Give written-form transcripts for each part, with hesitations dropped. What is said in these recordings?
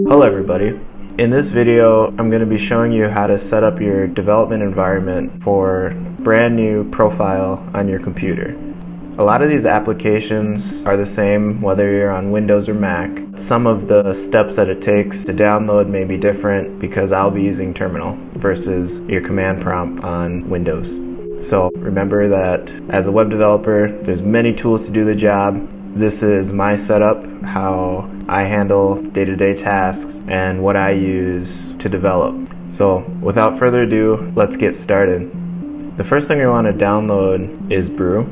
Hello everybody. In this video, I'm going to be showing you how to set up your development environment for a brand new profile on your computer. A lot of these applications are the same whether you're on Windows or Mac. Some of the steps that it takes to download may be different because I'll be using Terminal versus your command prompt on Windows. So remember that as a web developer, there's many tools to do the job. This is my setup, how I handle day-to-day tasks, and what I use to develop. So without further ado, let's get started. The first thing we want to download is Brew.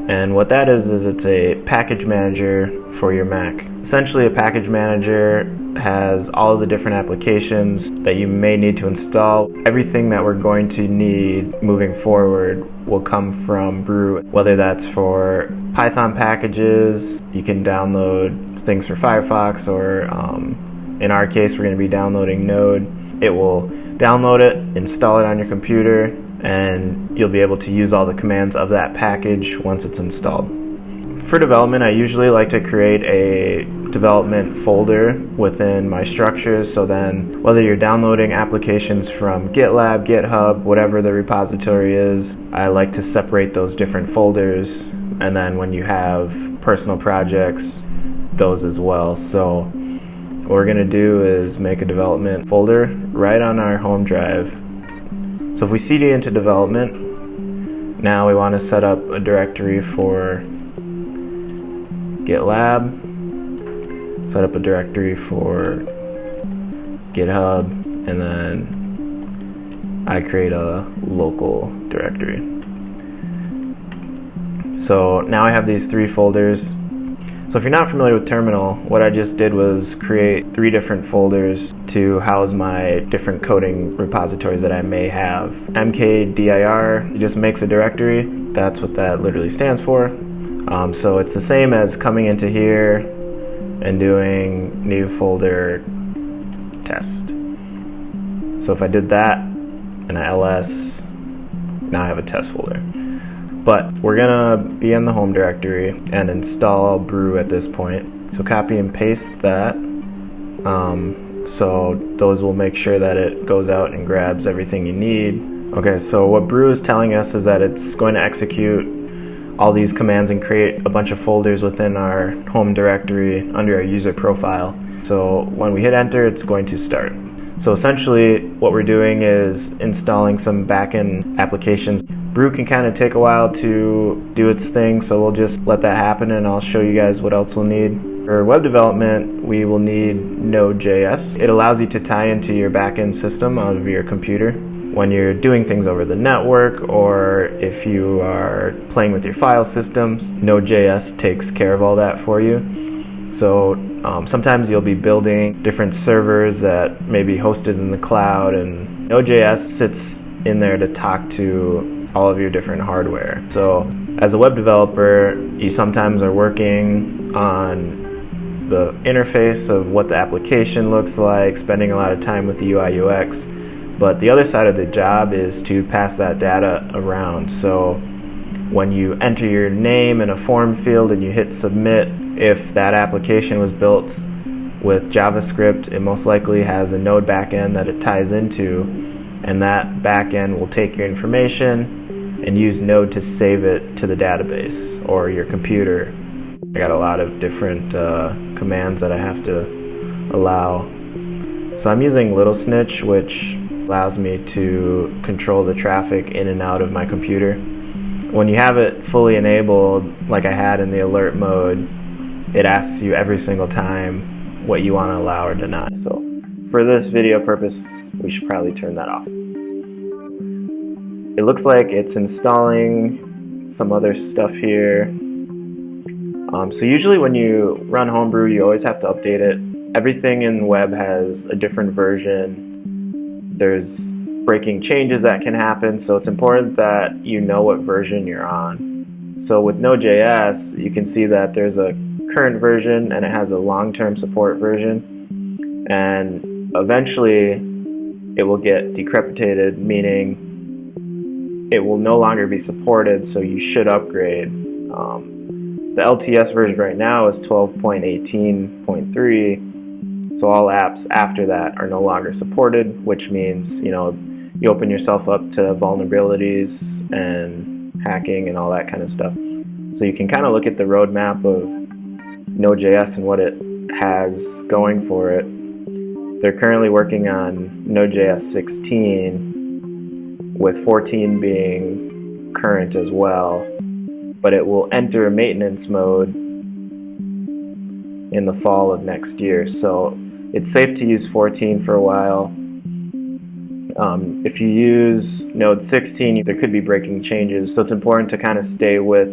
And what that is it's a package manager for your Mac. Essentially, a package manager has all of the different applications that you may need to install. Everything that we're going to need moving forward will come from Brew, whether that's for Python packages. You can download things for Firefox, or in our case, we're going to be downloading Node. It will download it, install it on your computer, and you'll be able to use all the commands of that package once it's installed. For development, I usually like to create a development folder within my structures, so then whether you're downloading applications from GitLab, GitHub, whatever the repository is, I like to separate those different folders, and then when you have personal projects, those as well. So what we're going to do is make a development folder right on our home drive. So if we cd into development, now we want to set up a directory for GitLab, set up a directory for GitHub, and then I create a local directory. So now I have these three folders. So if you're not familiar with Terminal, what I just did was create 3 different folders to house my different coding repositories that I may have. mkdir, it just makes a directory. That's what that literally stands for. So it's the same as coming into here and doing new folder test. So if I did that and I ls, now I have a test folder. But we're gonna be in the home directory and install Brew at this point. So copy and paste that. So those will make sure that it goes out and grabs everything you need. Okay, so what Brew is telling us is that it's going to execute all these commands and create a bunch of folders within our home directory under our user profile. So when we hit enter, it's going to start. So essentially what we're doing is installing some backend applications. Brew can kind of take a while to do its thing, so we'll just let that happen and I'll show you guys what else we'll need. For web development, we will need NodeJS. It allows you to tie into your backend system out of your computer when you're doing things over the network, or if you are playing with your file systems. Node.js takes care of all that for you. So sometimes you'll be building different servers that may be hosted in the cloud, and Node.js sits in there to talk to all of your different hardware. So as a web developer, you sometimes are working on the interface of what the application looks like, spending a lot of time with the UI UX. But the other side of the job is to pass that data around. So when you enter your name in a form field and you hit submit, if that application was built with JavaScript, it most likely has a Node backend that it ties into, and that backend will take your information and use Node to save it to the database or your computer. I got a lot of different commands that I have to allow. So I'm using Snitch, which allows me to control the traffic in and out of my computer. When you have it fully enabled, like I had in the alert mode, it asks you every single time what you want to allow or deny. So for this video purpose, we should probably turn that off. It looks like it's installing some other stuff here. So usually when you run Homebrew, you always have to update it. Everything in the web has a different version. There's breaking changes that can happen, so it's important that you know what version you're on. So with Node.js, you can see that there's a current version and it has a long-term support version. And eventually it will get decrepitated, meaning it will no longer be supported, so you should upgrade. The LTS version right now is 12.18.3, So all apps after that are no longer supported, which means, you open yourself up to vulnerabilities and hacking and all that kind of stuff. So you can kind of look at the roadmap of Node.js and what it has going for it. They're currently working on Node.js 16, with 14 being current as well, but it will enter maintenance mode in the fall of next year. So it's safe to use 14 for a while. If you use Node 16, there could be breaking changes, so it's important to kind of stay with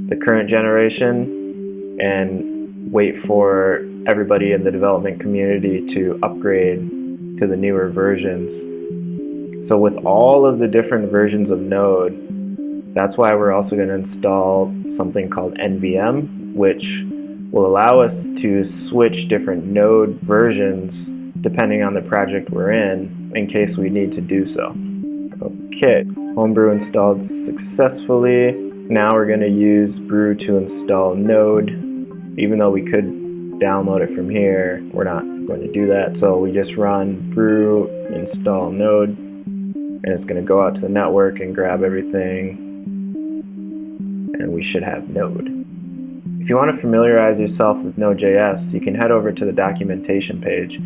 the current generation and wait for everybody in the development community to upgrade to the newer versions. So with all of the different versions of Node, that's why we're also going to install something called NVM, which will allow us to switch different Node versions depending on the project we're in case we need to do so. Okay, Homebrew installed successfully. Now we're going to use Brew to install Node. Even though we could download it from here, we're not going to do that. So we just run Brew install Node, and it's going to go out to the network and grab everything, and we should have Node. If you want to familiarize yourself with Node.js, you can head over to the documentation page.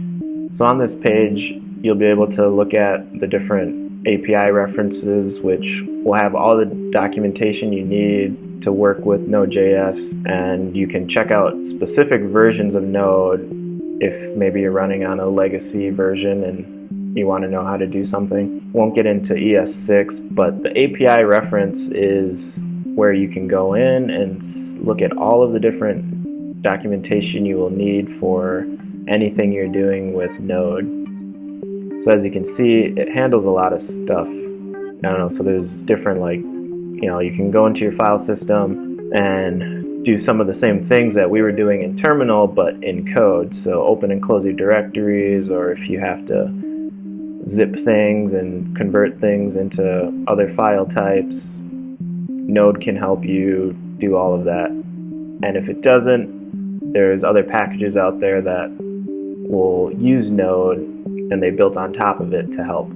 So on this page, you'll be able to look at the different API references, which will have all the documentation you need to work with Node.js, and you can check out specific versions of Node if maybe you're running on a legacy version and you want to know how to do something. Won't get into ES6, but the API reference is where you can go in and look at all of the different documentation you will need for anything you're doing with Node. So as you can see, it handles a lot of stuff. I don't know, so there's different, you can go into your file system and do some of the same things that we were doing in terminal, but in code. So open and close your directories, or if you have to zip things and convert things into other file types, Node can help you do all of that. And if it doesn't, there's other packages out there that will use Node and they built on top of it to help.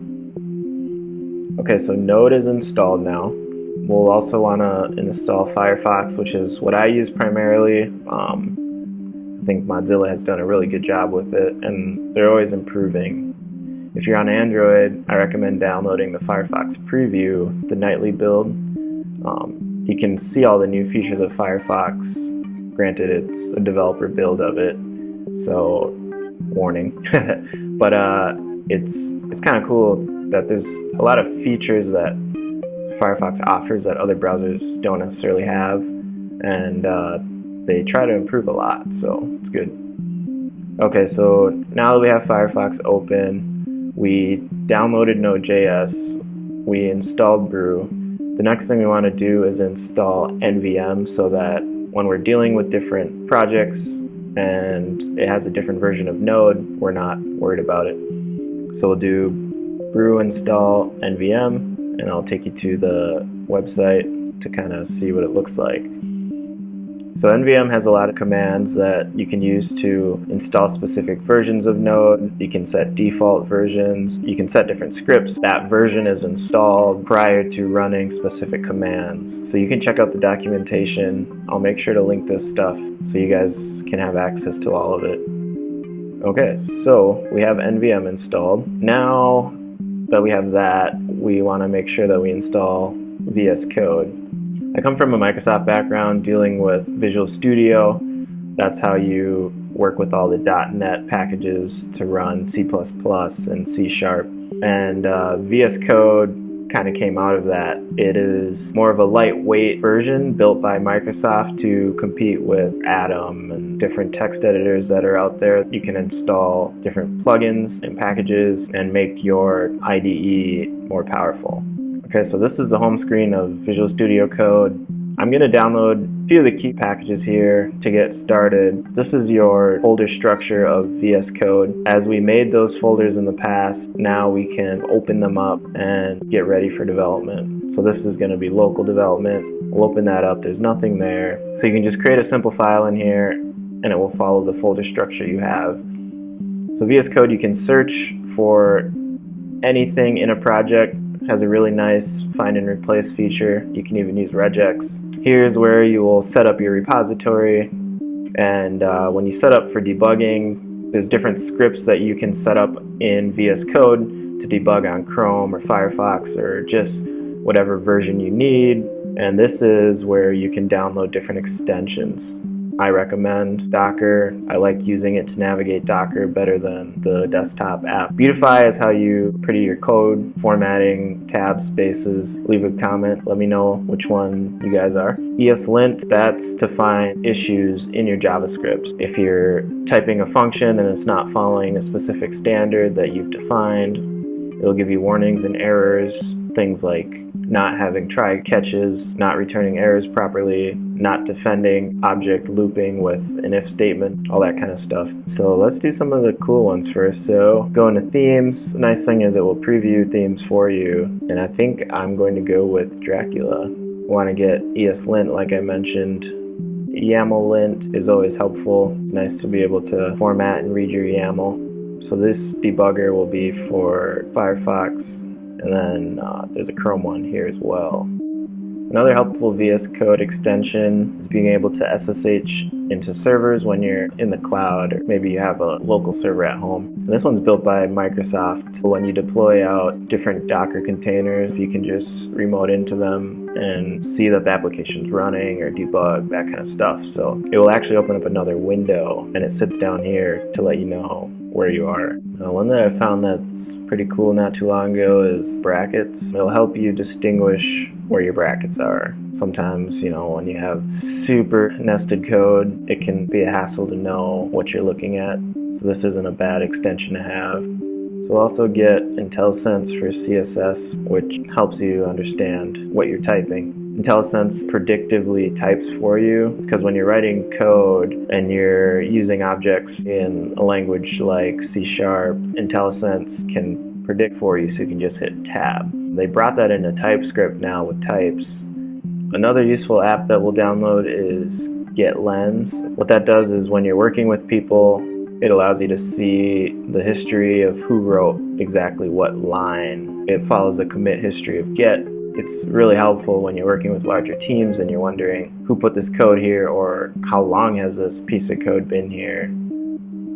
Okay, so Node is installed now. We'll also want to install Firefox, which is what I use primarily. I think Mozilla has done a really good job with it, and they're always improving. If you're on Android, I recommend downloading the Firefox preview, the nightly build. You can see all the new features of Firefox. Granted, it's a developer build of it, so warning. But it's kind of cool that there's a lot of features that Firefox offers that other browsers don't necessarily have, and they try to improve a lot, so it's good. Okay, so now that we have Firefox open, we downloaded Node.js, we installed Brew. The next thing we want to do is install NVM so that when we're dealing with different projects and it has a different version of Node, we're not worried about it. So we'll do Brew install NVM, and I'll take you to the website to kind of see what it looks like. So NVM has a lot of commands that you can use to install specific versions of Node. You can set default versions. You can set different scripts. That version is installed prior to running specific commands. So you can check out the documentation. I'll make sure to link this stuff so you guys can have access to all of it. Okay, so we have NVM installed. Now that we have that, we want to make sure that we install vscode. I come from a Microsoft background dealing with Visual Studio. That's how you work with all the .NET packages to run C++ and C#. And VS Code kind of came out of that. It is more of a lightweight version built by Microsoft to compete with Atom and different text editors that are out there. You can install different plugins and packages and make your IDE more powerful. Okay, so this is the home screen of Visual Studio Code. I'm going to download a few of the key packages here to get started. This is your folder structure of VS Code. As we made those folders in the past, now we can open them up and get ready for development. So this is going to be local development. We'll open that up. There's nothing there. So you can just create a simple file in here and it will follow the folder structure you have. So VS Code, you can search for anything in a project. It has a really nice find and replace feature. You can even use regex. Here's where you will set up your repository, and when you set up for debugging, there's different scripts that you can set up in VS Code to debug on Chrome or Firefox or just whatever version you need. And this is where you can download different extensions. I recommend Docker. I like using it to navigate Docker better than the desktop app. Beautify is how you pretty your code, formatting, tab spaces. Leave a comment. Let me know which one you guys are. ESLint, that's to find issues in your JavaScript. If you're typing a function and it's not following a specific standard that you've defined, it'll give you warnings and errors, things like not having try catches, not returning errors properly, not defending object looping with an if statement, all that kind of stuff. So let's do some of the cool ones first. So go into themes. The nice thing is it will preview themes for you, and I think I'm going to go with Dracula. Want to get ESLint like I mentioned. YAML-lint is always helpful. It's nice to be able to format and read your YAML. So this debugger will be for Firefox, and then there's a Chrome one here as well. Another helpful VS Code extension is being able to SSH into servers when you're in the cloud, or maybe you have a local server at home. And this one's built by Microsoft. When you deploy out different Docker containers, you can just remote into them and see that the application's running or debug, that kind of stuff. So it will actually open up another window, and it sits down here to let you know where you are. One that I found that's pretty cool not too long ago is brackets. It'll help you distinguish where your brackets are. Sometimes, when you have super nested code, it can be a hassle to know what you're looking at. So this isn't a bad extension to have. So we'll also get IntelliSense for CSS, which helps you understand what you're typing. IntelliSense predictively types for you, because when you're writing code and you're using objects in a language like C#, IntelliSense can predict for you, so you can just hit tab. They brought that into TypeScript now with types. Another useful app that we'll download is GetLens. What that does is when you're working with people, it allows you to see the history of who wrote exactly what line. It follows the commit history of Get. It's really helpful when you're working with larger teams and you're wondering who put this code here, or how long has this piece of code been here.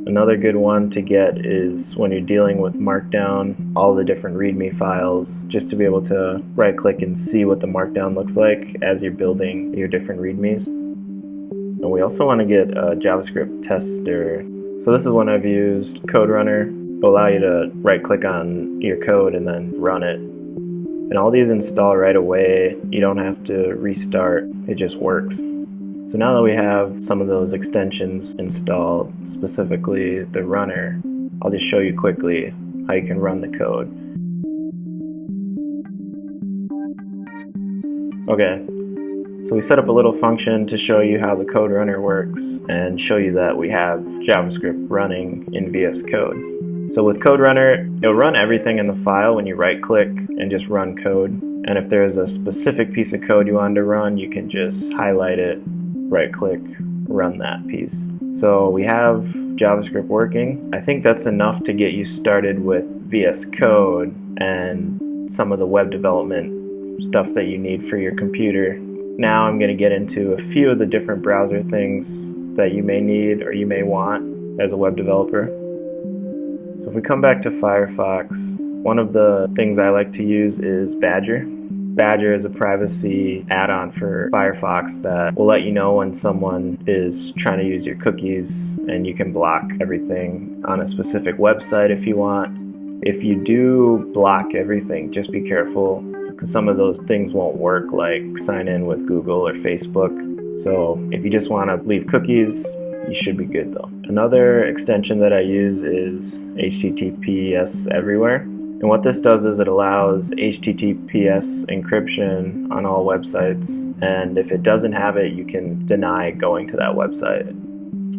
Another good one to get is when you're dealing with Markdown, all the different README files, just to be able to right click and see what the Markdown looks like as you're building your different READMEs. And we also want to get a JavaScript tester. So this is one I've used, Code Runner. It will allow you to right click on your code and then run it. And all these install right away. You don't have to restart, it just works. So now that we have some of those extensions installed, specifically the runner, I'll just show you quickly how you can run the code. Okay, so we set up a little function to show you how the code runner works and show you that we have JavaScript running in VS Code. So with Code Runner, it'll run everything in the file when you right click and just run code. And if there's a specific piece of code you want to run, you can just highlight it, right click, run that piece. So we have JavaScript working. I think that's enough to get you started with VS Code and some of the web development stuff that you need for your computer. Now I'm going to get into a few of the different browser things that you may need or you may want as a web developer. So if we come back to Firefox, one of the things I like to use is Badger. Badger is a privacy add-on for Firefox that will let you know when someone is trying to use your cookies, and you can block everything on a specific website if you want. If you do block everything, just be careful, because some of those things won't work, like sign in with Google or Facebook. So if you just want to leave cookies, you should be good though. Another extension that I use is HTTPS Everywhere. And what this does is it allows HTTPS encryption on all websites. And if it doesn't have it, you can deny going to that website.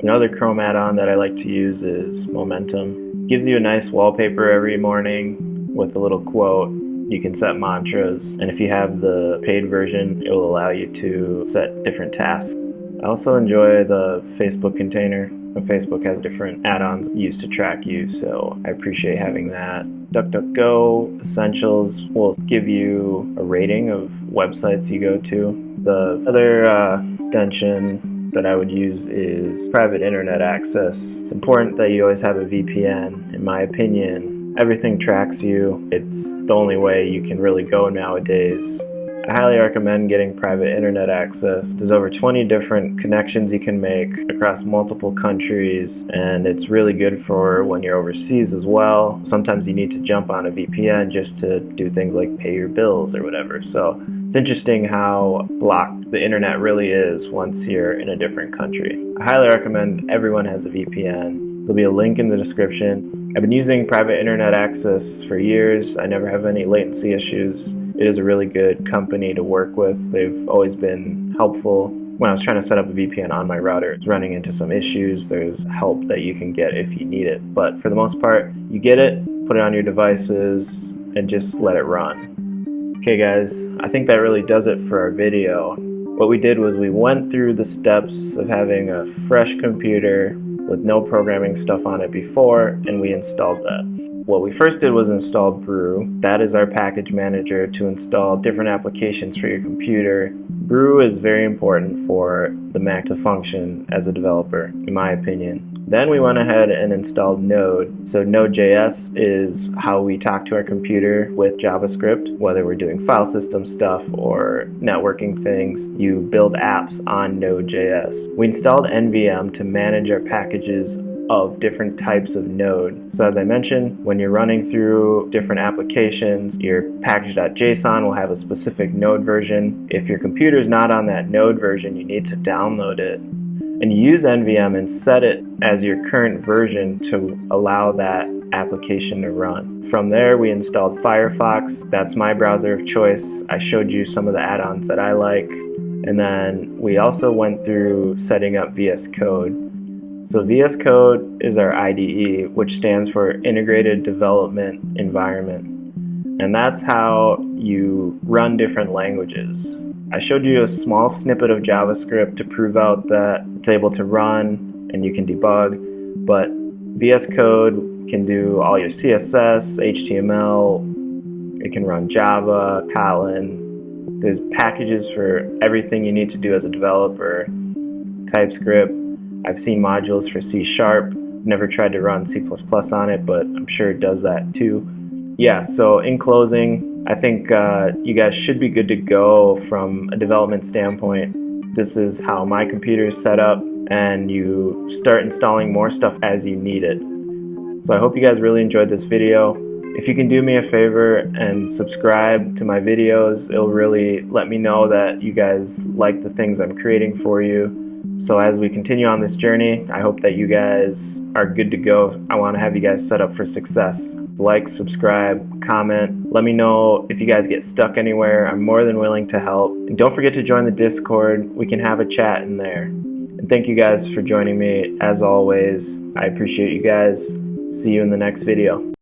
Another Chrome add-on that I like to use is Momentum. It gives you a nice wallpaper every morning with a little quote. You can set mantras. And if you have the paid version, it will allow you to set different tasks. I also enjoy the Facebook container. Facebook has different add-ons used to track you, so I appreciate having that. DuckDuckGo Essentials will give you a rating of websites you go to. The other extension that I would use is private internet access. It's important that you always have a VPN. In my opinion, everything tracks you. It's the only way you can really go nowadays. I highly recommend getting private internet access. There's over 20 different connections you can make across multiple countries, and it's really good for when you're overseas as well. Sometimes you need to jump on a VPN just to do things like pay your bills or whatever. So it's interesting how blocked the internet really is once you're in a different country. I highly recommend everyone has a VPN. There'll be a link in the description. I've been using private internet access for years. I never have any latency issues. It is a really good company to work with. They've always been helpful. When I was trying to set up a VPN on my router, it's running into some issues. There's help that you can get if you need it. But for the most part, you get it, put it on your devices, and just let it run. Okay guys, I think that really does it for our video. What we did was we went through the steps of having a fresh computer with no programming stuff on it before, and we installed that. What we first did was install Brew. That is our package manager to install different applications for your computer. Brew is very important for the Mac to function as a developer, in my opinion. Then we went ahead and installed Node. So NodeJS is how we talk to our computer with JavaScript, whether we're doing file system stuff or networking things. You build apps on Node.js. We installed NVM to manage our packages of different types of Node. So as I mentioned, when you're running through different applications, your package.json will have a specific Node version. If your computer is not on that Node version, you need to download it. And you use NVM and set it as your current version to allow that application to run. From there, we installed Firefox. That's my browser of choice. I showed you some of the add-ons that I like. And then we also went through setting up vscode. So vscode is our IDE, which stands for Integrated Development Environment. And that's how you run different languages. I showed you a small snippet of JavaScript to prove out that it's able to run and you can debug, but VS Code can do all your CSS, HTML, it can run Java, Kotlin. There's packages for everything you need to do as a developer. TypeScript. I've seen modules for C#. Never tried to run C++ on it, but I'm sure it does that too. Yeah, so in closing, I think you guys should be good to go from a development standpoint. This is how my computer is set up, and you start installing more stuff as you need it. So I hope you guys really enjoyed this video. If you can do me a favor and subscribe to my videos, it'll really let me know that you guys like the things I'm creating for you. So as we continue on this journey, I hope that you guys are good to go. I want to have you guys set up for success. Like, subscribe, comment. Let me know if you guys get stuck anywhere. I'm more than willing to help. And don't forget to join the Discord. We can have a chat in there. And thank you guys for joining me. As always, I appreciate you guys. See you in the next video.